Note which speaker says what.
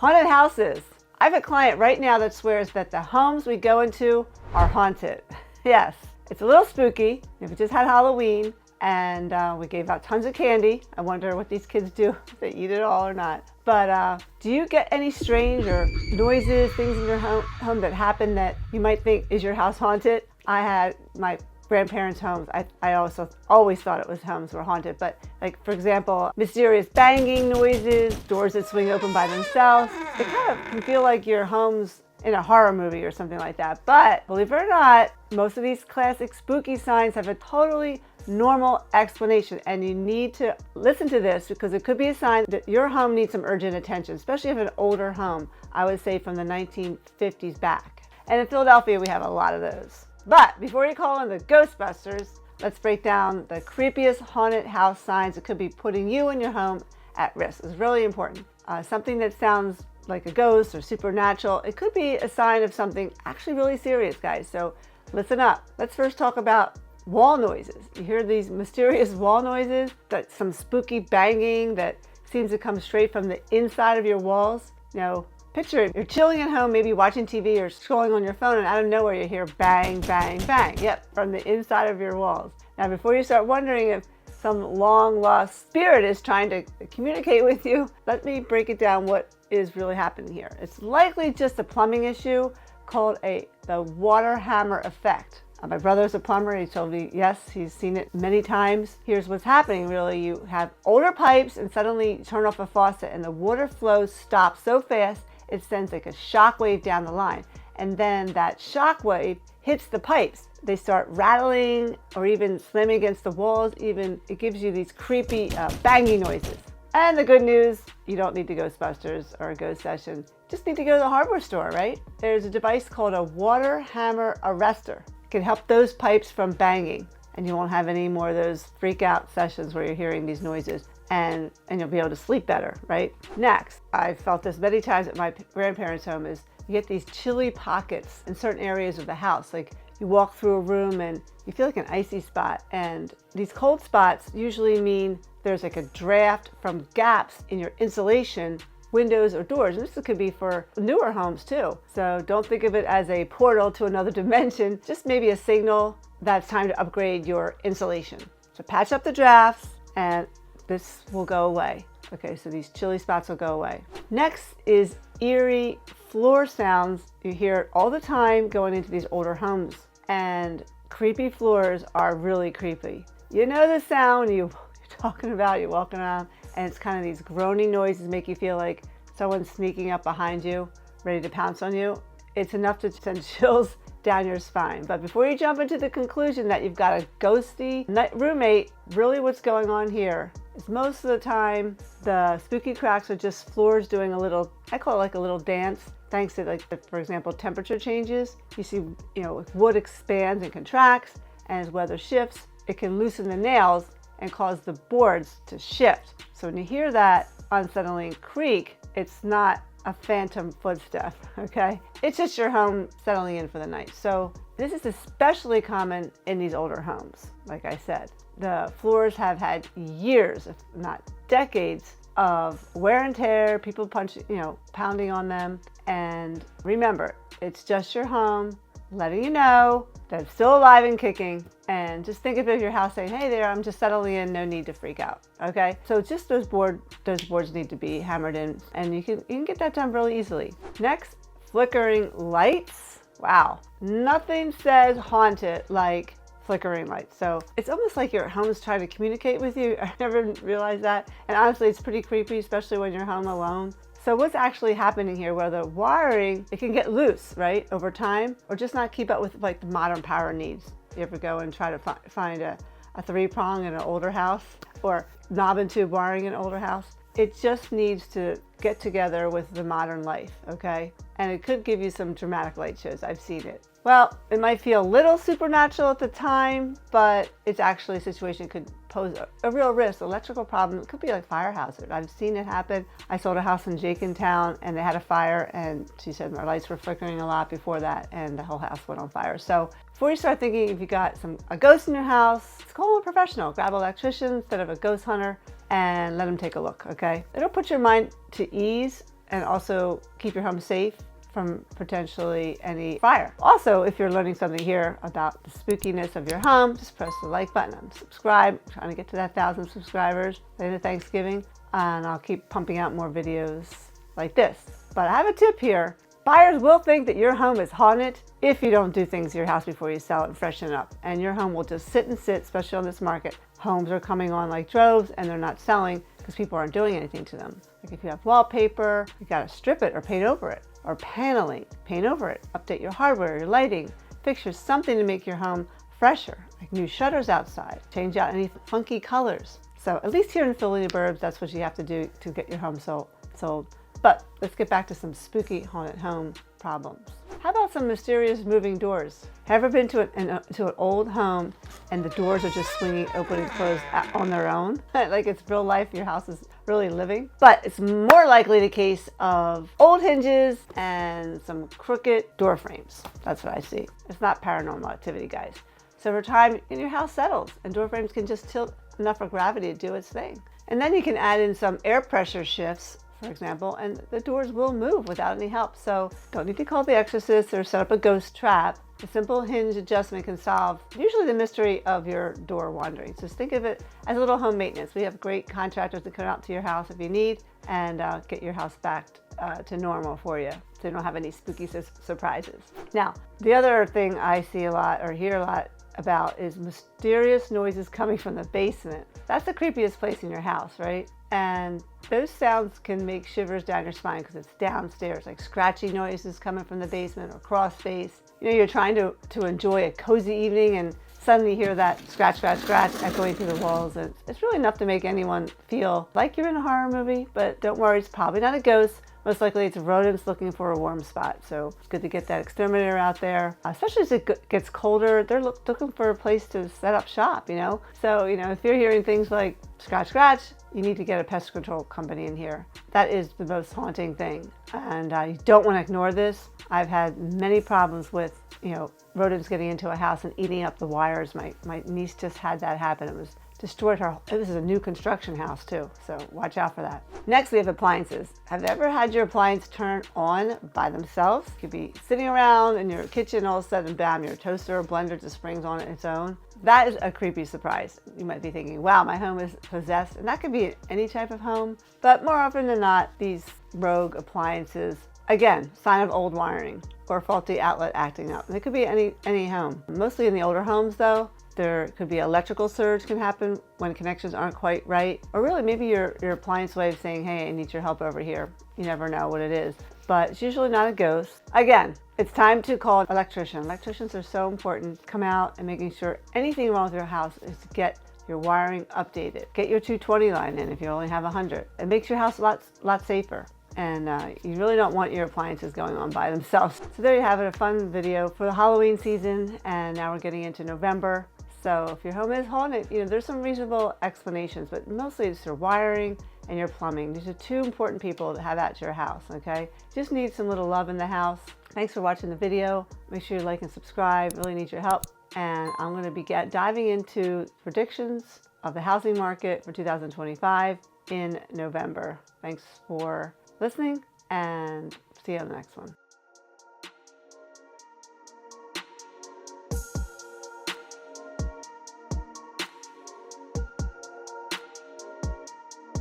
Speaker 1: Haunted houses. I have a client right now that swears that the homes we go into are haunted. Yes, it's a little spooky. We just had Halloween and we gave out tons of candy. I wonder what these kids do, if they eat it all or not. But do you get any strange or noises, things in your home that happen that you might think is your house haunted? I had my grandparents' homes. I also always thought it was homes were haunted, but like, for example, mysterious banging noises, doors that swing open by themselves. It kind of can feel like your home's in a horror movie or something like that. But believe it or not, most of these classic spooky signs have a totally normal explanation, and you need to listen to this because it could be a sign that your home needs some urgent attention, especially if an older home, I would say from the 1950s back. And in Philadelphia, we have a lot of those. But before you call in the Ghostbusters, let's break down the creepiest haunted house signs that could be putting you and your home at risk. It's really important. Something that sounds like a ghost or supernatural, it could be a sign of something actually really serious, guys. So listen up. Let's first talk about wall noises. You hear these mysterious wall noises, that some spooky banging that seems to come straight from the inside of your walls. Now, picture it. You're chilling at home, maybe watching TV or scrolling on your phone, and out of nowhere you hear bang, bang, bang. Yep, from the inside of your walls. Now, before you start wondering if some long-lost spirit is trying to communicate with you, let me break it down what is really happening here. It's likely just a plumbing issue called the water hammer effect. My brother's a plumber. He told me, yes, he's seen it many times. Here's what's happening, really. You have older pipes and suddenly turn off a faucet and the water flow stops so fast it sends like a shock wave down the line. And then that shock wave hits the pipes. They start rattling or even slamming against the walls. Even it gives you these creepy banging noises. And the good news, you don't need to Ghostbusters or a ghost session. Just need to go to the hardware store, right? There's a device called a water hammer arrestor. It can help those pipes from banging, and you won't have any more of those freak out sessions where you're hearing these noises, and you'll be able to sleep better, right? Next, I've felt this many times at my grandparents' home, is you get these chilly pockets in certain areas of the house. Like you walk through a room and you feel like an icy spot, and these cold spots usually mean there's like a draft from gaps in your insulation, windows or doors. And this could be for newer homes too. So don't think of it as a portal to another dimension, just maybe a signal that it's time to upgrade your insulation. So patch up the drafts and this will go away. Okay, so these chilly spots will go away. Next is eerie floor sounds. You hear it all the time going into these older homes, and creepy floors are really creepy. You know the sound you're talking about, you're walking around and it's kind of these groaning noises make you feel like someone's sneaking up behind you, ready to pounce on you. It's enough to send chills down your spine. But before you jump into the conclusion that you've got a ghosty roommate, really what's going on here is most of the time the spooky cracks are just floors doing a little, I call it like a little dance, thanks to, like, for example, temperature changes. You see, wood expands and contracts, and as weather shifts, it can loosen the nails and cause the boards to shift. So when you hear that unsettling creak, it's not a phantom footstep, okay? It's just your home settling in for the night. So this is especially common in these older homes. Like I said, the floors have had years, if not decades, of wear and tear, people pounding on them. And remember, it's just your home letting you know that it's still alive and kicking. And just think of your house saying, hey there, I'm just settling in, no need to freak out, okay? So just those boards need to be hammered in, and you can get that done really easily. Next, flickering lights. Wow, nothing says haunted like flickering lights. So it's almost like your home is trying to communicate with you. I never realized that. And honestly, it's pretty creepy, especially when you're home alone. So what's actually happening here, where the wiring, it can get loose, right, over time, or just not keep up with like the modern power needs. You ever go and try to find a 3-prong in an older house, or knob and tube wiring in an older house? It just needs to get together with the modern life, okay? And it could give you some dramatic light shows. I've seen it. Well, it might feel a little supernatural at the time, but it's actually a situation that could pose a real risk. Electrical problem, it could be like fire hazard. I've seen it happen. I sold a house in Jenkintown and they had a fire, and she said our lights were flickering a lot before that and the whole house went on fire. So before you start thinking if you got a ghost in your house, call a professional. Grab an electrician instead of a ghost hunter and let them take a look, okay? It'll put your mind to ease and also keep your home safe from potentially any fire. Also, if you're learning something here about the spookiness of your home, just press the like button and subscribe. I'm trying to get to that 1,000 subscribers by the end of Thanksgiving, and I'll keep pumping out more videos like this. But I have a tip here. Buyers will think that your home is haunted if you don't do things to your house before you sell it and freshen it up. And your home will just sit and sit, especially on this market. Homes are coming on like droves and they're not selling because people aren't doing anything to them. Like if you have wallpaper, you gotta strip it or paint over it. Or paneling, paint over it. Update your hardware, your lighting, fixtures, something to make your home fresher. Like new shutters outside, change out any funky colors. So at least here in Philly burbs, that's what you have to do to get your home sold. But let's get back to some spooky haunted home problems. How about some mysterious moving doors? Have you ever been to an old home and the doors are just swinging open and closed on their own? Like it's real life, your house is really living. But it's more likely the case of old hinges and some crooked door frames. That's what I see. It's not paranormal activity, guys. So over time, your house settles and door frames can just tilt enough for gravity to do its thing. And then you can add in some air pressure shifts, for example, and the doors will move without any help. So don't need to call the exorcist or set up a ghost trap. A simple hinge adjustment can solve usually the mystery of your door wandering. So just think of it as a little home maintenance. We have great contractors that come out to your house if you need and get your house back to normal for you, so you don't have any spooky surprises. Now, the other thing I see a lot or hear a lot about is mysterious noises coming from the basement. That's the creepiest place in your house, right? And those sounds can make shivers down your spine because it's downstairs, like scratchy noises coming from the basement or crawl space. You know, you're trying to enjoy a cozy evening and suddenly you hear that scratch, scratch, scratch echoing through the walls. And it's really enough to make anyone feel like you're in a horror movie, but don't worry, it's probably not a ghost. Most likely it's rodents looking for a warm spot. So it's good to get that exterminator out there, especially as it gets colder. They're looking for a place to set up shop, you know? So, you know, if you're hearing things like scratch, scratch, you need to get a pest control company in here. That is the most haunting thing. And you don't want to ignore this. I've had many problems with, you know, rodents getting into a house and eating up the wires. My niece just had that happen. It was destroyed her. This is a new construction house too, so watch out for that. Next, we have appliances. Have you ever had your appliance turn on by themselves? You could be sitting around in your kitchen, all of a sudden, bam, your toaster or blender just springs on its own. That is a creepy surprise. You might be thinking, wow, my home is possessed, and that could be any type of home, but more often than not, these rogue appliances, again, sign of old wiring or faulty outlet acting up. And it could be any home. Mostly in the older homes though, there could be electrical surge can happen when connections aren't quite right. Or really maybe your appliance way of saying, hey, I need your help over here. You never know what it is, but it's usually not a ghost. Again, it's time to call an electrician. Electricians are so important. Come out and making sure anything wrong with your house is to get your wiring updated. Get your 220 line in if you only have 100. It makes your house a lot safer. And you really don't want your appliances going on by themselves. So there you have it, a fun video for the Halloween season, and now we're getting into November. So if your home is haunted, you know, there's some reasonable explanations, but mostly it's your wiring and your plumbing. These are two important people to have at your house, okay? Just need some little love in the house. Thanks for watching the video. Make sure you like and subscribe, really need your help. And I'm gonna be diving into predictions of the housing market for 2025 in November. Thanks for listening and see you on the next one.